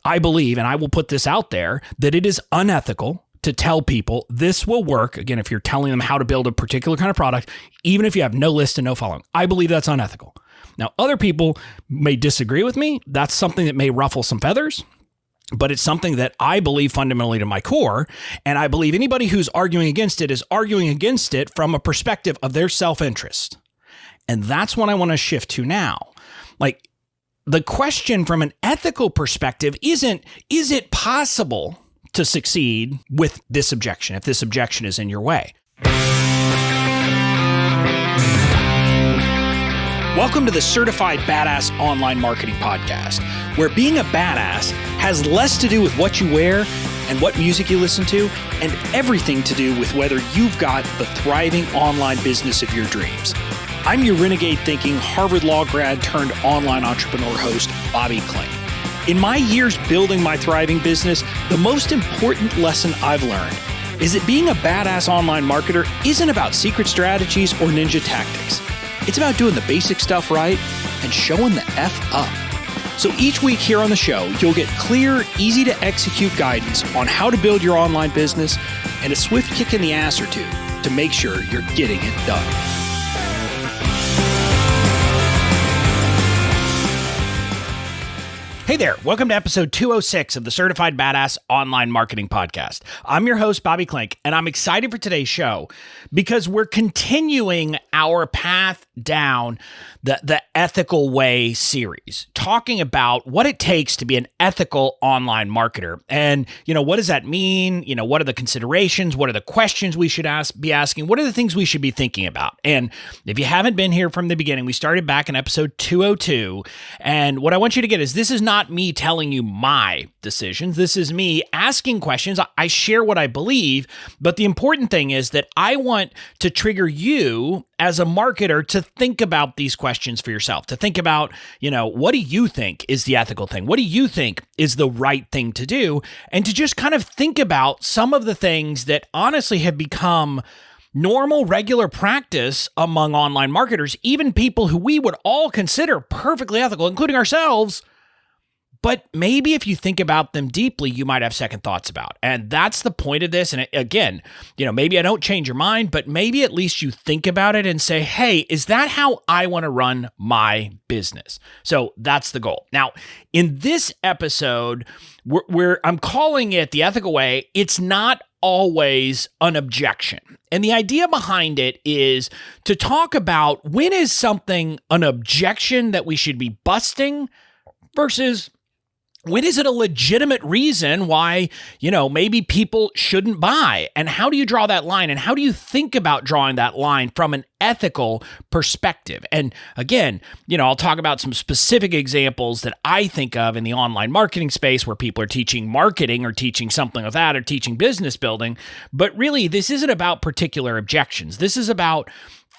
I believe, and I will put this out there, that it is unethical to tell people this will work. Again, if you're telling them how to build a particular kind of product, even if you have no list and no following, I believe that's unethical. Now, other people may disagree with me. That's something that may ruffle some feathers, but it's something that I believe fundamentally to my core. And I believe anybody who's arguing against it is arguing against it from a perspective of their self-interest. And that's what I want to shift to now. Like, the question from an ethical perspective isn't, is it possible to succeed with this objection, if this objection is in your way? Welcome to the Certified Badass Online Marketing Podcast, where being a badass has less to do with what you wear and what music you listen to, and everything to do with whether you've got the thriving online business of your dreams. I'm your renegade thinking Harvard Law grad turned online entrepreneur host, Bobby Klink. In my years building my thriving business, the most important lesson I've learned is that being a badass online marketer isn't about secret strategies or ninja tactics. It's about doing the basic stuff right and showing the F up. So each week here on the show, you'll get clear, easy to execute guidance on how to build your online business and a swift kick in the ass or two to make sure you're getting it done. Hey there, welcome to episode 206 of the Certified Badass Online Marketing Podcast. I'm your host, Bobby Klink, and I'm excited for today's show because we're continuing our path down the ethical way series, talking about what it takes to be an ethical online marketer. And, what does that mean? What are the considerations? What are the questions we should be asking? What are the things we should be thinking about? And if you haven't been here from the beginning, we started back in episode 202. And what I want you to get is this is not me telling you my decisions. This is me asking questions. I share what I believe, but the important thing is that I want to trigger you as a marketer to think about these questions for yourself, to think about, what do you think is the ethical thing? What do you think is the right thing to do? And to just kind of think about some of the things that honestly have become normal, regular practice among online marketers, even people who we would all consider perfectly ethical, including ourselves. But maybe if you think about them deeply, you might have second thoughts about. And that's the point of this. And again, maybe I don't change your mind, but maybe at least you think about it and say, hey, is that how I want to run my business? So that's the goal. Now, in this episode, I'm calling it the ethical way. It's not always an objection. And the idea behind it is to talk about when is something an objection that we should be busting versus when is it a legitimate reason why, maybe people shouldn't buy? And how do you draw that line? And how do you think about drawing that line from an ethical perspective? And again, I'll talk about some specific examples that I think of in the online marketing space where people are teaching marketing or teaching something of that or teaching business building. But really, this isn't about particular objections. This is about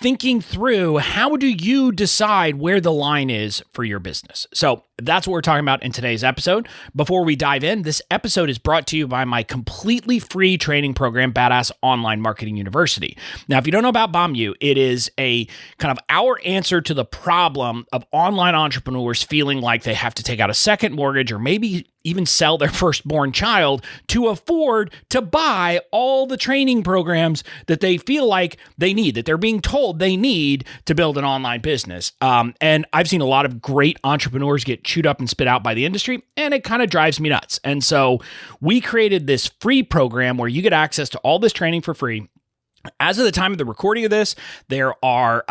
thinking through how do you decide where the line is for your business. So that's what we're talking about in today's episode. Before we dive in, this episode is brought to you by my completely free training program, Badass Online Marketing University. Now, if you don't know about BOMU, it is a kind of our answer to the problem of online entrepreneurs feeling like they have to take out a second mortgage or maybe even sell their firstborn child to afford to buy all the training programs that they feel like they need, that they're being told they need to build an online business. And I've seen a lot of great entrepreneurs get chewed up and spit out by the industry, and it kind of drives me nuts. And so we created this free program where you get access to all this training for free. As of the time of the recording of this, there are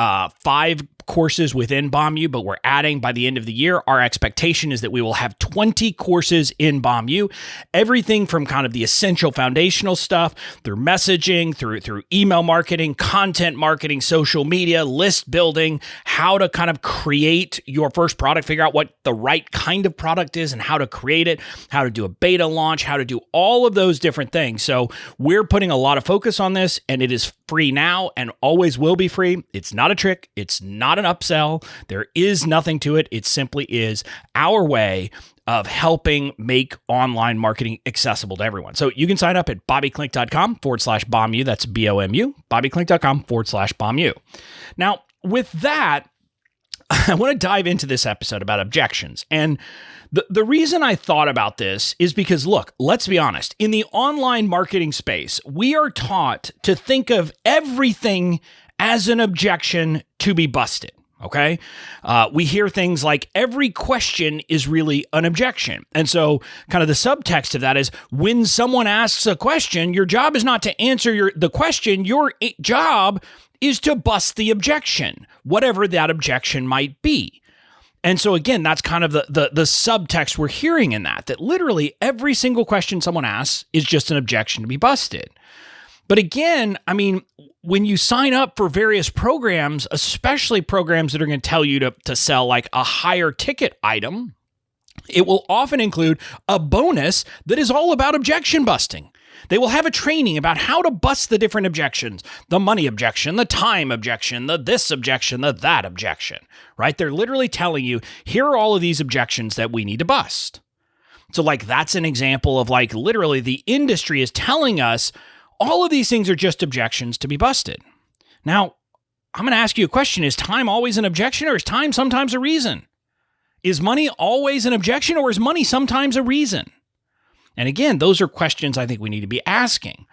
5 courses within BOMU, but we're adding by the end of the year. Our expectation is that we will have 20 courses in BOMU, everything from kind of the essential foundational stuff through messaging, through email marketing, content marketing, social media, list building, how to kind of create your first product, figure out what the right kind of product is and how to create it, how to do a beta launch, how to do all of those different things. So we're putting a lot of focus on this, and it is free now and always will be free. It's not a trick. It's not an upsell. There is nothing to it. It simply is our way of helping make online marketing accessible to everyone. So you can sign up at bobbyklink.com/BOMU. That's BOMU, bobbyklink.com/BOMU. Now, with that, I want to dive into this episode about objections. And the reason I thought about this is because, look, let's be honest. In the online marketing space, we are taught to think of everything as an objection to be busted. Okay. We hear things like every question is really an objection. And so kind of the subtext of that is when someone asks a question, your job is not to answer the question. Your job is to bust the objection, whatever that objection might be. And so again, that's kind of the subtext we're hearing in that literally every single question someone asks is just an objection to be busted. But again, I mean, when you sign up for various programs, especially programs that are going to tell you to sell like a higher ticket item, it will often include a bonus that is all about objection busting. They will have a training about how to bust the different objections, the money objection, the time objection, the this objection, the that objection, right? They're literally telling you, here are all of these objections that we need to bust. So like, that's an example of like, literally the industry is telling us all of these things are just objections to be busted. Now, I'm going to ask you a question. Is time always an objection, or is time sometimes a reason? Is money always an objection, or is money sometimes a reason? And again, those are questions I think we need to be asking.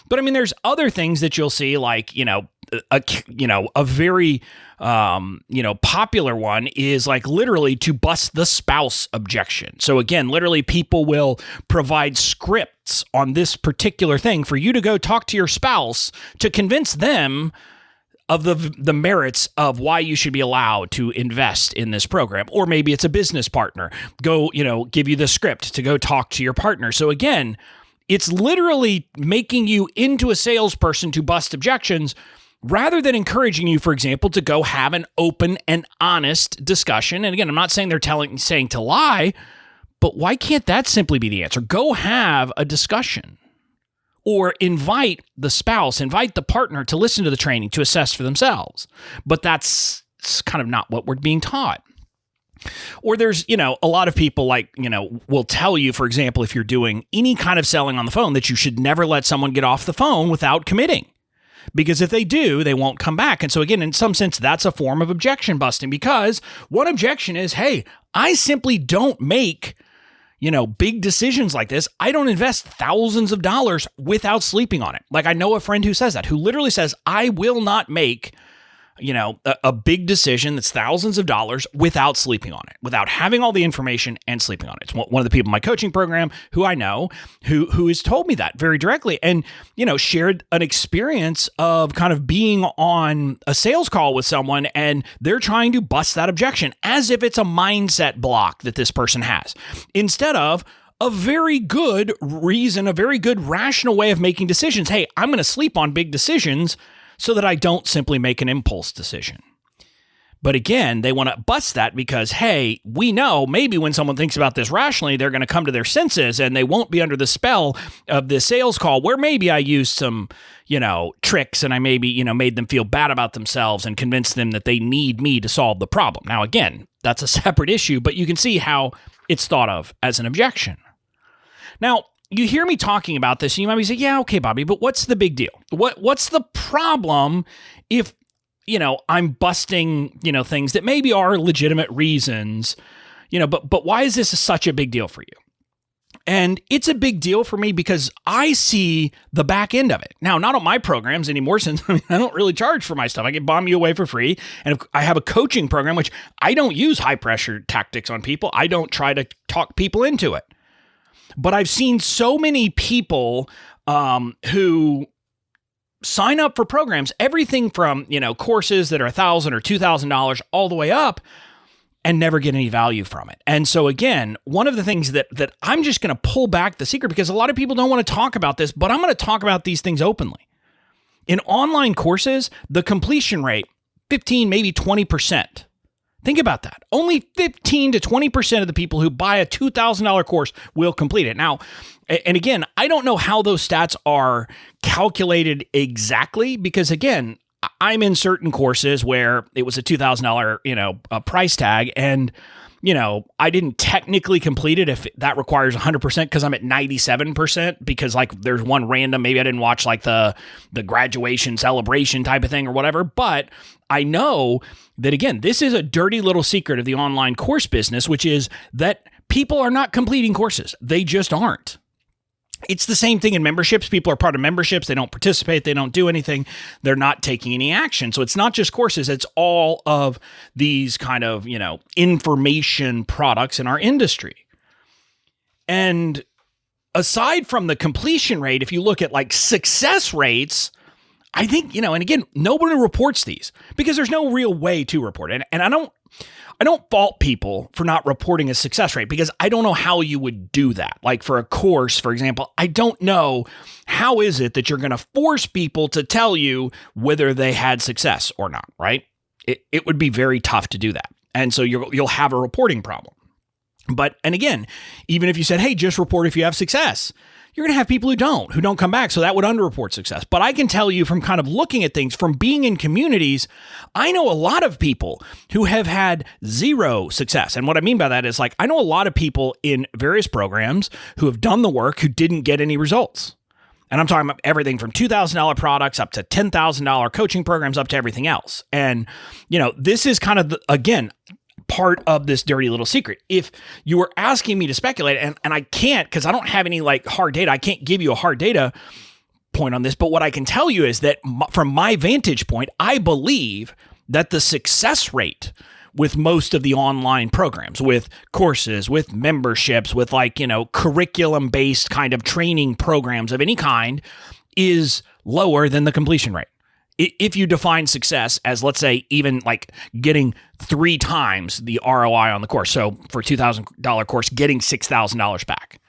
But I mean, there's other things that you'll see, like, a very, popular one is like literally to bust the spouse objection. So again, literally people will provide scripts on this particular thing for you to go talk to your spouse to convince them of the merits of why you should be allowed to invest in this program. Or maybe it's a business partner. Give you the script to go talk to your partner. So again, it's literally making you into a salesperson to bust objections rather than encouraging you, for example, to go have an open and honest discussion. And again, I'm not saying they're saying to lie, but why can't that simply be the answer? Go have a discussion. Or invite the spouse, invite the partner to listen to the training to assess for themselves. But that's kind of not what we're being taught. Or there's, a lot of people will tell you, for example, if you're doing any kind of selling on the phone, that you should never let someone get off the phone without committing. Because if they do, they won't come back. And so again, in some sense, that's a form of objection busting, because one objection is, hey, I simply don't make big decisions like this. I don't invest thousands of dollars without sleeping on it. Like, I know a friend who says that, who literally says, I will not make, a big decision that's thousands of dollars without sleeping on it, without having all the information and sleeping on it. It's one of the people in my coaching program who I know who has told me that very directly, and, shared an experience of kind of being on a sales call with someone and they're trying to bust that objection as if it's a mindset block that this person has, instead of a very good reason, a very good rational way of making decisions. Hey, I'm going to sleep on big decisions so that I don't simply make an impulse decision. But again, they want to bust that because, hey, we know maybe when someone thinks about this rationally, they're going to come to their senses and they won't be under the spell of this sales call where maybe I used some, tricks and I maybe, made them feel bad about themselves and convinced them that they need me to solve the problem. Now, again, that's a separate issue, but you can see how it's thought of as an objection. Now, you hear me talking about this, and you might be saying, yeah, okay, Bobby, but what's the big deal? What's the problem if, I'm busting, things that maybe are legitimate reasons, but why is this such a big deal for you? And it's a big deal for me because I see the back end of it. Now, not on my programs anymore, since I don't really charge for my stuff. I can bomb you away for free. And I have a coaching program, which I don't use high pressure tactics on people. I don't try to talk people into it. But I've seen so many people who sign up for programs, everything from, courses that are $1,000 or $2,000 all the way up, and never get any value from it. And so again, one of the things that I'm just going to pull back the secret, because a lot of people don't want to talk about this, but I'm going to talk about these things openly. In online courses, the completion rate, 15, maybe 20%. Think about that. Only 15 to 20% of the people who buy a $2,000 course will complete it. Now, and again, I don't know how those stats are calculated exactly, because again, I'm in certain courses where it was a $2,000, price tag, and I didn't technically complete it if that requires 100% because I'm at 97% because like there's one random, maybe I didn't watch like the graduation celebration type of thing or whatever. But I know that, again, this is a dirty little secret of the online course business, which is that people are not completing courses. They just aren't. It's the same thing in memberships. People are part of memberships. They don't participate. They don't do anything. They're not taking any action. So it's not just courses. It's all of these kind of, information products in our industry. And aside from the completion rate, if you look at like success rates, I think, and again, nobody reports these because there's no real way to report it. And I don't fault people for not reporting a success rate because I don't know how you would do that. Like for a course, for example, I don't know how is it that you're going to force people to tell you whether they had success or not, right? It would be very tough to do that. And so you'll have a reporting problem. And again, even if you said, hey, just report if you have success, you're going to have people who don't come back. So that would underreport success. But I can tell you from kind of looking at things, from being in communities, I know a lot of people who have had zero success. And what I mean by that is like, I know a lot of people in various programs who have done the work who didn't get any results. And I'm talking about everything from $2,000 products up to $10,000 coaching programs up to everything else. And, this is kind of, again, part of this dirty little secret. If you were asking me to speculate, and I can't because I don't have any like hard data, I can't give you a hard data point on this, but what I can tell you is that from my vantage point, I believe that the success rate with most of the online programs, with courses, with memberships, with like, curriculum-based kind of training programs of any kind is lower than the completion rate. If you define success as, let's say, even like getting 3 times the ROI on the course. So for a $2,000 course, getting $6,000 back.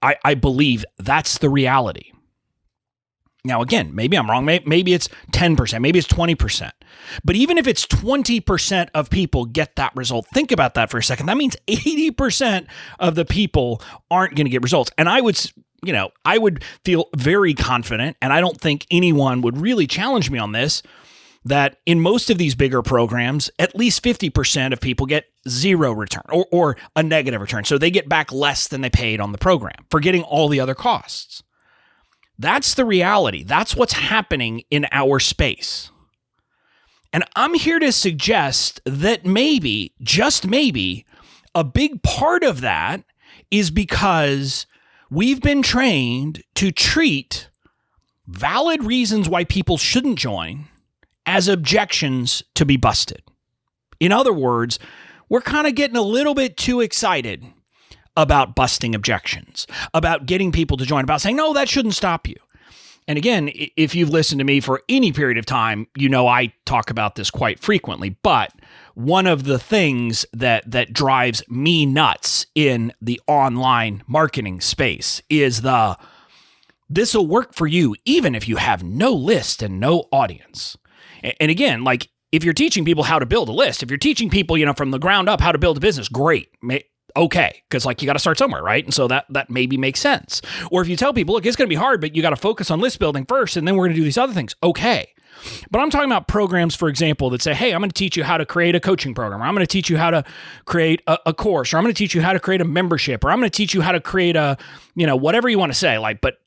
I believe that's the reality. Now, again, maybe I'm wrong. Maybe it's 10%. Maybe it's 20%. But even if it's 20% of people get that result, think about that for a second. That means 80% of the people aren't going to get results. And I would feel very confident, and I don't think anyone would really challenge me on this, that in most of these bigger programs, at least 50% of people get zero return or a negative return. So they get back less than they paid on the program, forgetting all the other costs. That's the reality. That's what's happening in our space. And I'm here to suggest that maybe, just maybe, a big part of that is because we've been trained to treat valid reasons why people shouldn't join as objections to be busted. In other words, we're kind of getting a little bit too excited about busting objections, about getting people to join, about saying, no, that shouldn't stop you. And again, if you've listened to me for any period of time, I talk about this quite frequently, but one of the things that drives me nuts in the online marketing space is this will work for you even if you have no list and no audience. And again, like if you're teaching people how to build a list, if you're teaching people, from the ground up how to build a business, great. Okay, because like you got to start somewhere, right? And so that maybe makes sense. Or if you tell people, look, it's going to be hard, but you got to focus on list building first, and then we're going to do these other things. Okay. But I'm talking about programs, for example, that say, hey, I'm going to teach you how to create a coaching program, or I'm going to teach you how to create a course, or I'm going to teach you how to create a membership, or I'm going to teach you how to create whatever you want to say. Like, but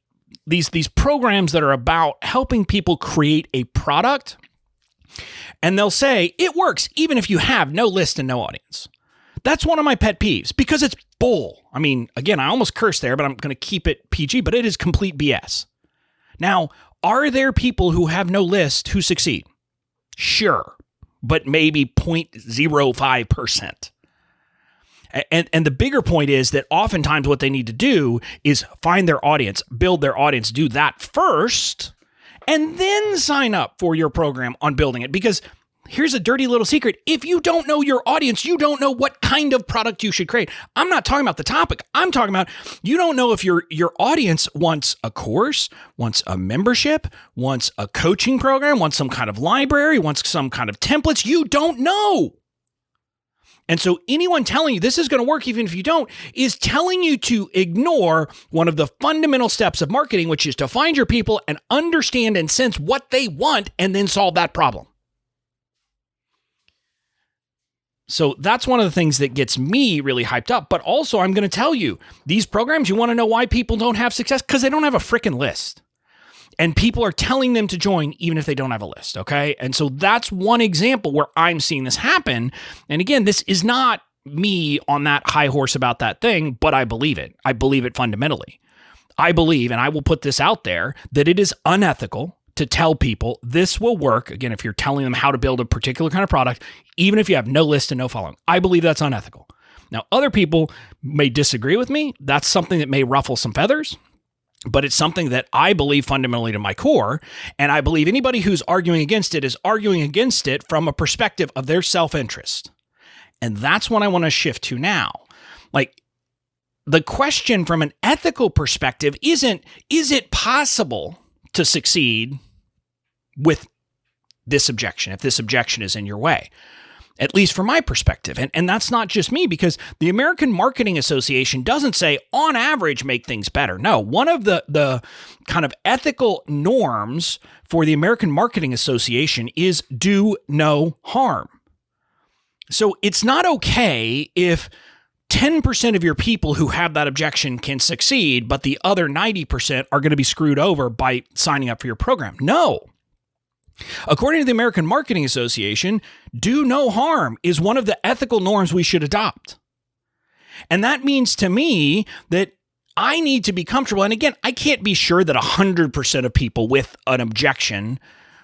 these programs that are about helping people create a product, and they'll say it works even if you have no list and no audience. That's one of my pet peeves because it's bull. I mean, again, I almost cursed there, but I'm going to keep it PG, but it is complete BS. Now, are there people who have no list who succeed? Sure, but maybe 0.05%. And the bigger point is that oftentimes what they need to do is find their audience, build their audience, do that first, and then sign up for your program on building it. Because here's a dirty little secret. If you don't know your audience, you don't know what kind of product you should create. I'm not talking about the topic. I'm talking about you don't know if your audience wants a course, wants a membership, wants a coaching program, wants some kind of library, wants some kind of templates. You don't know. And so anyone telling you this is going to work even if you don't is telling you to ignore one of the fundamental steps of marketing, which is to find your people and understand and sense what they want and then solve that problem. So that's one of the things that gets me really hyped up. But also, I'm going to tell you, these programs, you want to know why people don't have success? Because they don't have a freaking list. And people are telling them to join even if they don't have a list, okay? And so that's one example where I'm seeing this happen. And again, this is not me on that high horse about that thing, but I believe it. I believe it fundamentally. I believe, and I will put this out there, that it is unethical to tell people this will work. Again, if you're telling them how to build a particular kind of product, even if you have no list and no following, I believe that's unethical. Now, other people may disagree with me. That's something that may ruffle some feathers, but it's something that I believe fundamentally to my core. And I believe anybody who's arguing against it is arguing against it from a perspective of their self-interest. And that's what I want to shift to now. Like, the question from an ethical perspective isn't, is it possible to succeed with this objection, if this objection is in your way, at least from my perspective. And that's not just me, because the American Marketing Association doesn't say on average make things better. No, one of the kind of ethical norms for the American Marketing Association is do no harm. So it's not okay if 10% of your people who have that objection can succeed, but the other 90% are going to be screwed over by signing up for your program. No. According to the American Marketing Association, do no harm is one of the ethical norms we should adopt. And that means to me that I need to be comfortable. And again, I can't be sure that 100% of people with an objection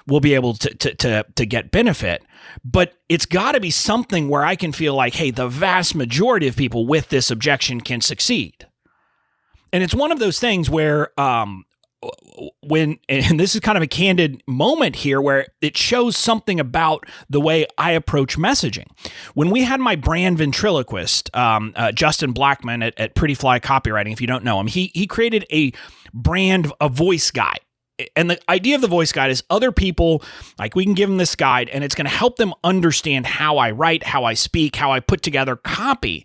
will be able to get benefit. But it's got to be something where I can feel like, hey, the vast majority of people with this objection can succeed. And it's one of those things where and this is kind of a candid moment here where it shows something about the way I approach messaging. When we had my brand ventriloquist, Justin Blackman at Pretty Fly Copywriting, if you don't know him, he created a voice guide. And the idea of the voice guide is other people, like, we can give them this guide and it's going to help them understand how I write, how I speak, how I put together copy.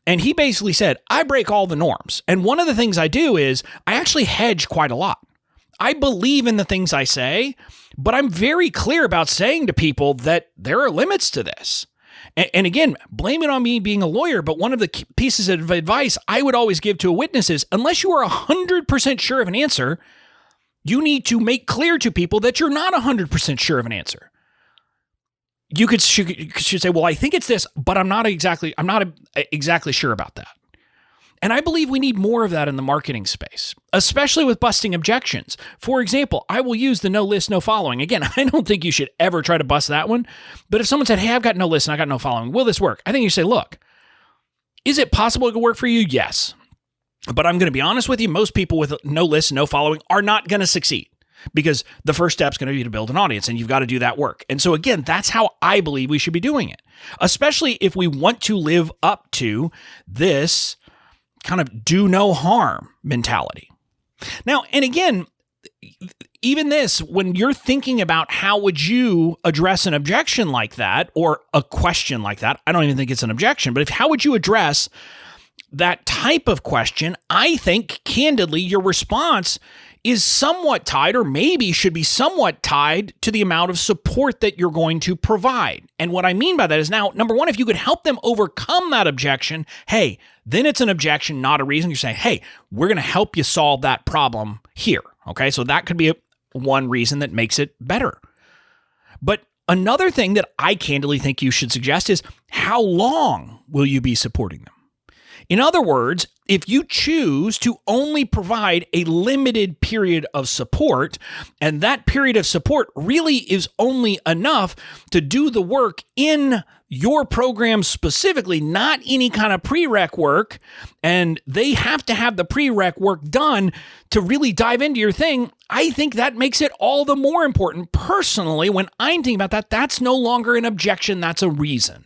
And he basically said, I break all the norms. And one of the things I do is I actually hedge quite a lot. I believe in the things I say, but I'm very clear about saying to people that there are limits to this. And again, blame it on me being a lawyer, but one of the pieces of advice I would always give to a witness is, unless you are 100% sure of an answer, you need to make clear to people that you're not 100% sure of an answer. You should say, well, I think it's this, but I'm not exactly sure about that. And I believe we need more of that in the marketing space, especially with busting objections. For example, I will use the no list, no following. Again, I don't think you should ever try to bust that one. But if someone said, hey, I've got no list and I got no following, will this work? I think you say, look, is it possible it could work for you? Yes. But I'm going to be honest with you, most people with no list, no following are not going to succeed, because the first step is going to be to build an audience, and you've got to do that work. And so again, that's how I believe we should be doing it, especially if we want to live up to this kind of do no harm mentality. Now, and again, even this, when you're thinking about how would you address an objection like that, or a question like that, I don't even think it's an objection, but how would you address that type of question? I think, candidly, your response is somewhat tied, or maybe should be somewhat tied, to the amount of support that you're going to provide. And what I mean by that is, now, number one, if you could help them overcome that objection, hey, then it's an objection, not a reason. You're saying, hey, we're going to help you solve that problem here. Okay, so that could be one reason that makes it better. But another thing that I candidly think you should suggest is, how long will you be supporting them? In other words, if you choose to only provide a limited period of support, and that period of support really is only enough to do the work in your program specifically, not any kind of prereq work, and they have to have the prereq work done to really dive into your thing, I think that makes it all the more important. Personally, when I'm thinking about that, that's no longer an objection, that's a reason.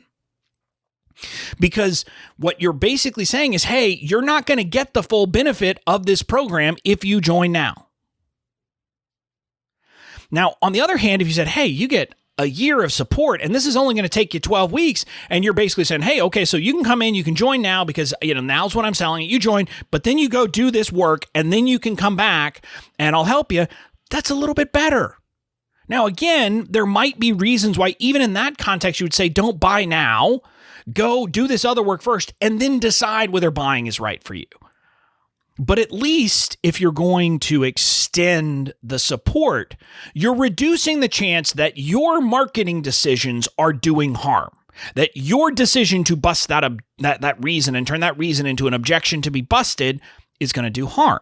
Because what you're basically saying is, hey, you're not going to get the full benefit of this program if you join now. Now, on the other hand, if you said, hey, you get a year of support and this is only going to take you 12 weeks, and you're basically saying, hey, okay, so you can come in, you can join now because, now's what I'm selling it. You join, but then you go do this work and then you can come back and I'll help you. That's a little bit better. Now, again, there might be reasons why even in that context, you would say, don't buy now. Go do this other work first and then decide whether buying is right for you. But at least if you're going to extend the support, you're reducing the chance that your marketing decisions are doing harm. That your decision to bust that reason and turn that reason into an objection to be busted is going to do harm.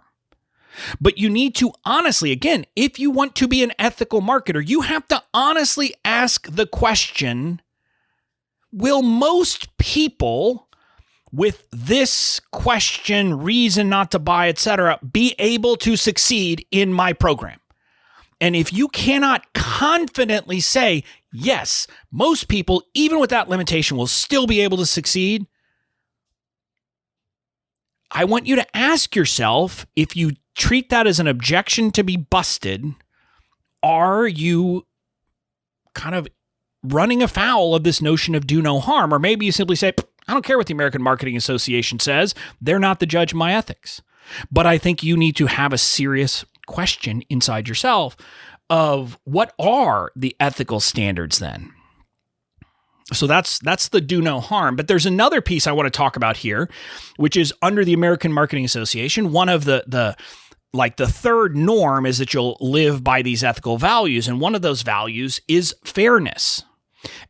But you need to honestly, again, if you want to be an ethical marketer, you have to honestly ask the question, will most people with this question, reason not to buy, etc., be able to succeed in my program? And if you cannot confidently say, yes, most people, even with that limitation, will still be able to succeed, I want you to ask yourself, if you treat that as an objection to be busted, are you kind of running afoul of this notion of do no harm? Or maybe you simply say, I don't care what the American Marketing Association says. They're not the judge of my ethics. But I think you need to have a serious question inside yourself of what are the ethical standards then? So that's the do no harm. But there's another piece I want to talk about here, which is under the American Marketing Association. One of the third norm is that you'll live by these ethical values. And one of those values is fairness.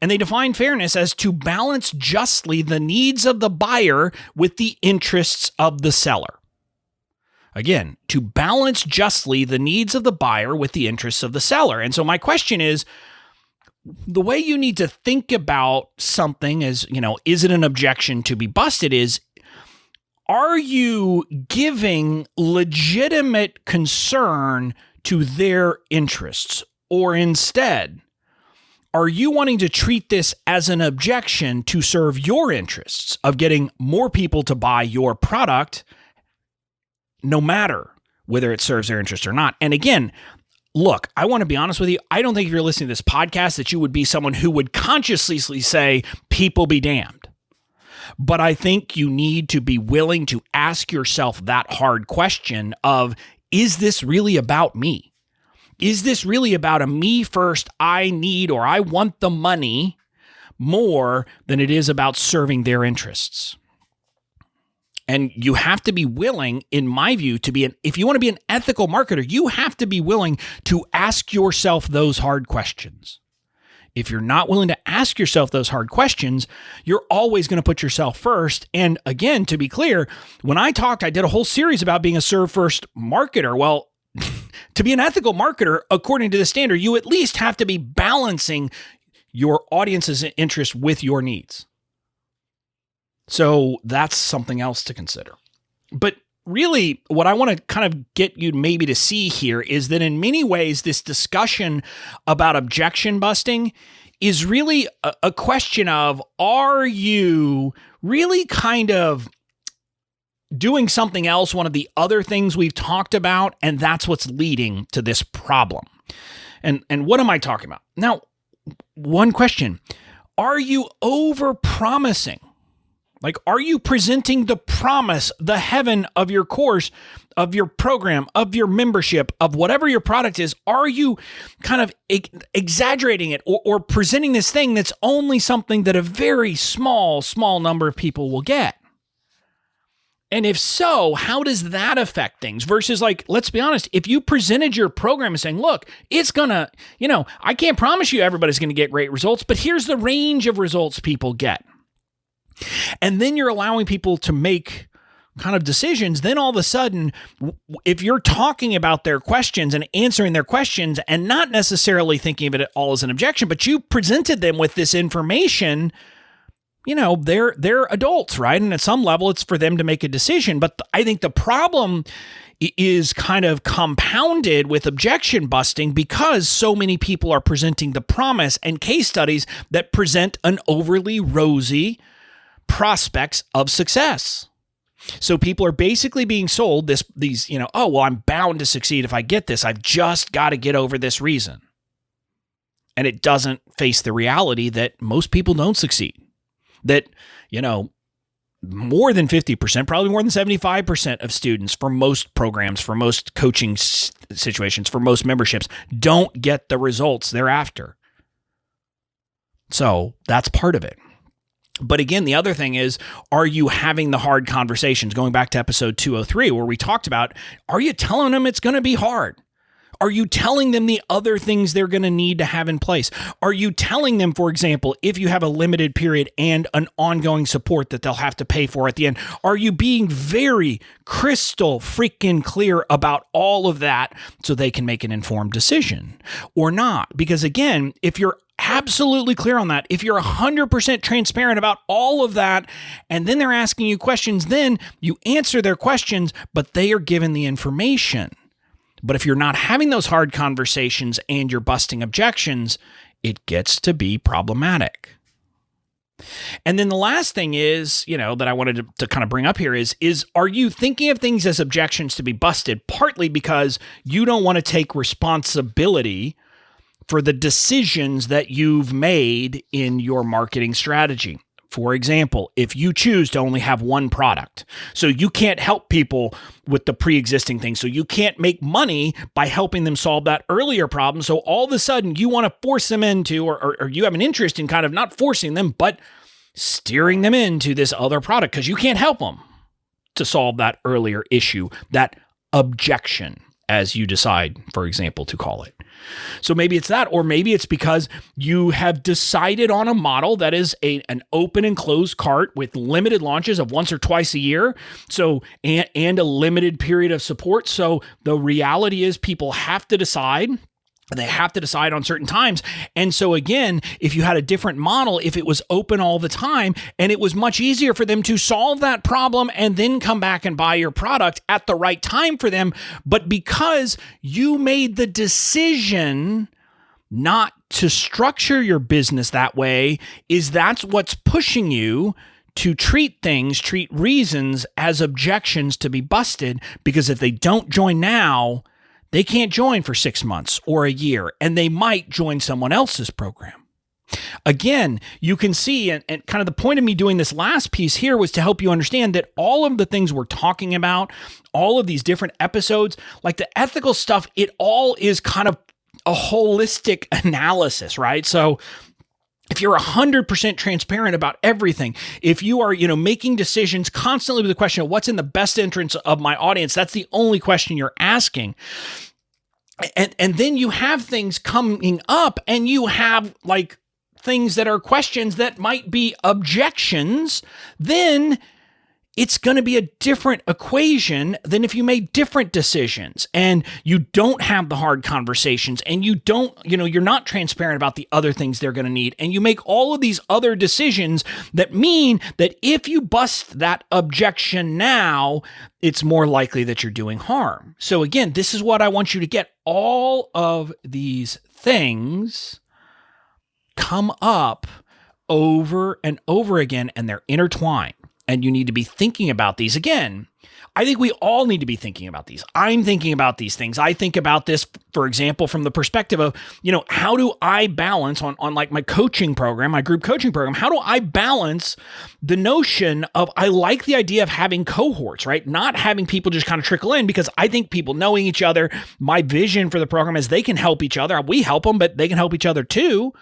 And they define fairness as to balance justly the needs of the buyer with the interests of the seller. Again, to balance justly the needs of the buyer with the interests of the seller. And so my question is, the way you need to think about something as, is it an objection to be busted, is, are you giving legitimate concern to their interests? Or instead, are you wanting to treat this as an objection to serve your interests of getting more people to buy your product, no matter whether it serves their interest or not? And again, look, I want to be honest with you. I don't think if you're listening to this podcast that you would be someone who would consciously say, people be damned. But I think you need to be willing to ask yourself that hard question of, is this really about me? Is this really about a me first, I need, or I want the money more than it is about serving their interests? And you have to be willing, in my view, if you want to be an ethical marketer, you have to be willing to ask yourself those hard questions. If you're not willing to ask yourself those hard questions, you're always going to put yourself first. And again, to be clear, when I did a whole series about being a serve first marketer. Well, to be an ethical marketer, according to the standard, you at least have to be balancing your audience's interest with your needs. So that's something else to consider. But really, what I want to kind of get you maybe to see here is that in many ways, this discussion about objection busting is really a question of, are you really kind of doing something else, one of the other things we've talked about, and that's what's leading to this problem? And what am I talking about? Now, one question, are you over-promising? Like, are you presenting the promise, the heaven of your course, of your program, of your membership, of whatever your product is? Are you kind of exaggerating it or presenting this thing that's only something that a very small number of people will get? And if so, how does that affect things? Versus, like, let's be honest, if you presented your program and saying, look, it's gonna, I can't promise you everybody's gonna get great results, but here's the range of results people get. And then you're allowing people to make kind of decisions. Then all of a sudden, if you're talking about their questions and answering their questions and not necessarily thinking of it all as an objection, but you presented them with this information, they're adults, right? And at some level, it's for them to make a decision. But I think the problem is kind of compounded with objection busting because so many people are presenting the promise and case studies that present an overly rosy prospects of success. So people are basically being sold these, I'm bound to succeed if I get this. I've just got to get over this reason. And it doesn't face the reality that most people don't succeed. That, more than 50%, probably more than 75% of students for most programs, for most coaching situations, for most memberships, don't get the results they're after. So that's part of it. But again, the other thing is, are you having the hard conversations? Going back to episode 203, where we talked about, are you telling them it's going to be hard? Are you telling them the other things they're going to need to have in place? Are you telling them, for example, if you have a limited period and an ongoing support that they'll have to pay for at the end, are you being very crystal freaking clear about all of that so they can make an informed decision or not? Because again, if you're absolutely clear on that, if you're 100% transparent about all of that, and then they're asking you questions, then you answer their questions, but they are given the information. But if you're not having those hard conversations and you're busting objections, it gets to be problematic. And then the last thing is, that I wanted to kind of bring up here is are you thinking of things as objections to be busted, partly because you don't want to take responsibility for the decisions that you've made in your marketing strategy? For example, if you choose to only have one product, so you can't help people with the pre-existing thing, so you can't make money by helping them solve that earlier problem, so all of a sudden you want to force them into, or you have an interest in kind of not forcing them, but steering them into this other product because you can't help them to solve that earlier issue, that objection, as you decide, for example, to call it. So maybe it's that, or maybe it's because you have decided on a model that is an open and closed cart with limited launches of once or twice a year. So, and a limited period of support. So the reality is people have to decide. They have to decide on certain times. And so again, if you had a different model, if it was open all the time and it was much easier for them to solve that problem and then come back and buy your product at the right time for them, but because you made the decision not to structure your business that way, that's what's pushing you to treat reasons as objections to be busted, because if they don't join now, they can't join for 6 months or a year, and they might join someone else's program. Again, you can see, and kind of the point of me doing this last piece here was to help you understand that all of the things we're talking about, all of these different episodes, like the ethical stuff, it all is kind of a holistic analysis, right? So if you're 100% transparent about everything, if you are, making decisions constantly with the question of what's in the best interest of my audience, that's the only question you're asking. And then you have things coming up and you have like things that are questions that might be objections, then it's going to be a different equation than if you made different decisions and you don't have the hard conversations and you don't, you're not transparent about the other things they're going to need. And you make all of these other decisions that mean that if you bust that objection now, it's more likely that you're doing harm. So again, this is what I want you to get. All of these things come up over and over again, and they're intertwined. And you need to be thinking about these. Again, I think we all need to be thinking about these. I'm thinking about these things. I think about this, for example, from the perspective of, how do I balance on like my coaching program, my group coaching program, how do I balance the notion of, I like the idea of having cohorts, right? Not having people just kind of trickle in, because I think people knowing each other, my vision for the program is they can help each other. We help them, but they can help each other too.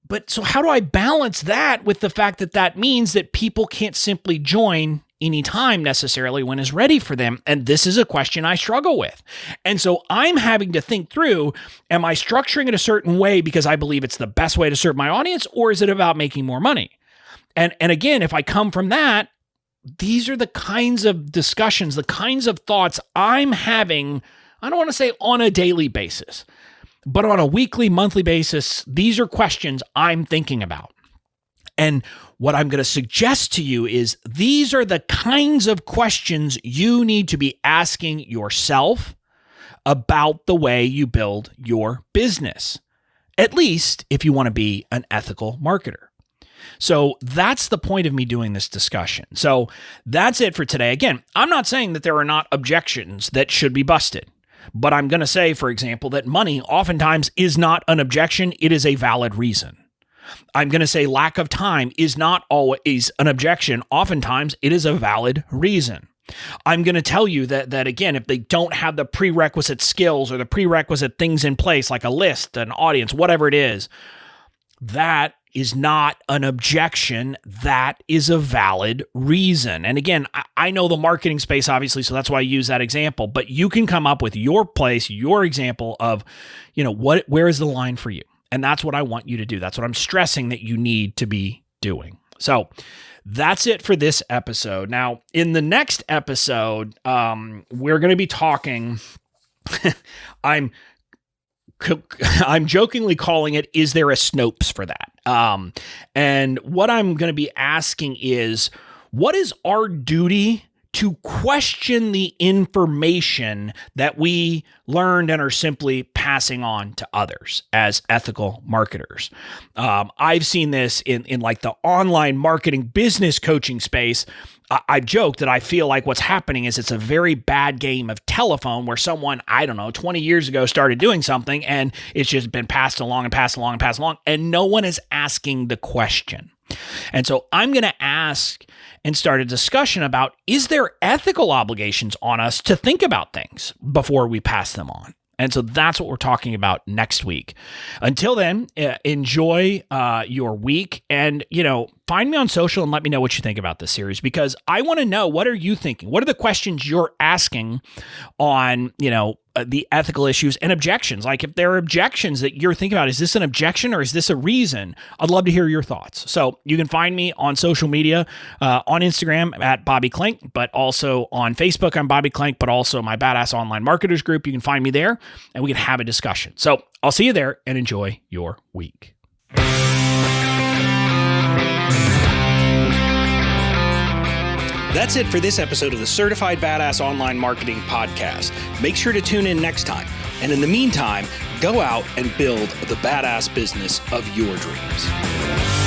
But so how do I balance that with the fact that means that people can't simply join anytime necessarily when is ready for them? And this is a question I struggle with. And so I'm having to think through, am I structuring it a certain way because I believe it's the best way to serve my audience, or is it about making more money? And again, if I come from that, these are the kinds of discussions, the kinds of thoughts I'm having, I don't want to say on a daily basis, but on a weekly, monthly basis. These are questions I'm thinking about. And what I'm going to suggest to you is these are the kinds of questions you need to be asking yourself about the way you build your business, at least if you want to be an ethical marketer. So that's the point of me doing this discussion. So that's it for today. Again, I'm not saying that there are not objections that should be busted. But I'm going to say, for example, that money oftentimes is not an objection. It is a valid reason. I'm going to say lack of time is not always an objection. Oftentimes, it is a valid reason. I'm going to tell you that again, if they don't have the prerequisite skills or the prerequisite things in place, like a list, an audience, whatever it is, that is not an objection. That is a valid reason. And again, I know the marketing space, obviously, so that's why I use that example, but you can come up with your place, your example of, where is the line for you? And that's what I want you to do. That's what I'm stressing that you need to be doing. So that's it for this episode. Now, in the next episode, we're going to be talking, I'm jokingly calling it, is there a Snopes for that? And what I'm going to be asking is, what is our duty to question the information that we learned and are simply passing on to others as ethical marketers? I've seen this in like the online marketing business coaching space. I joke that I feel like what's happening is it's a very bad game of telephone where someone, 20 years ago started doing something and it's just been passed along and passed along and passed along, and no one is asking the question. And so I'm going to ask and start a discussion about, is there ethical obligations on us to think about things before we pass them on? And so that's what we're talking about next week. Until then, enjoy your week, and, find me on social and let me know what you think about this series, because I want to know, what are you thinking? What are the questions you're asking on, the ethical issues and objections? Like, if there are objections that you're thinking about, is this an objection or is this a reason? I'd love to hear your thoughts. So you can find me on social media, on Instagram at Bobby Klink, but also on Facebook, I'm Bobby Klink, but also my Badass Online Marketers group. You can find me there and we can have a discussion. So I'll see you there, and enjoy your week. That's it for this episode of the Certified Badass Online Marketing Podcast. Make sure to tune in next time. And in the meantime, go out and build the badass business of your dreams.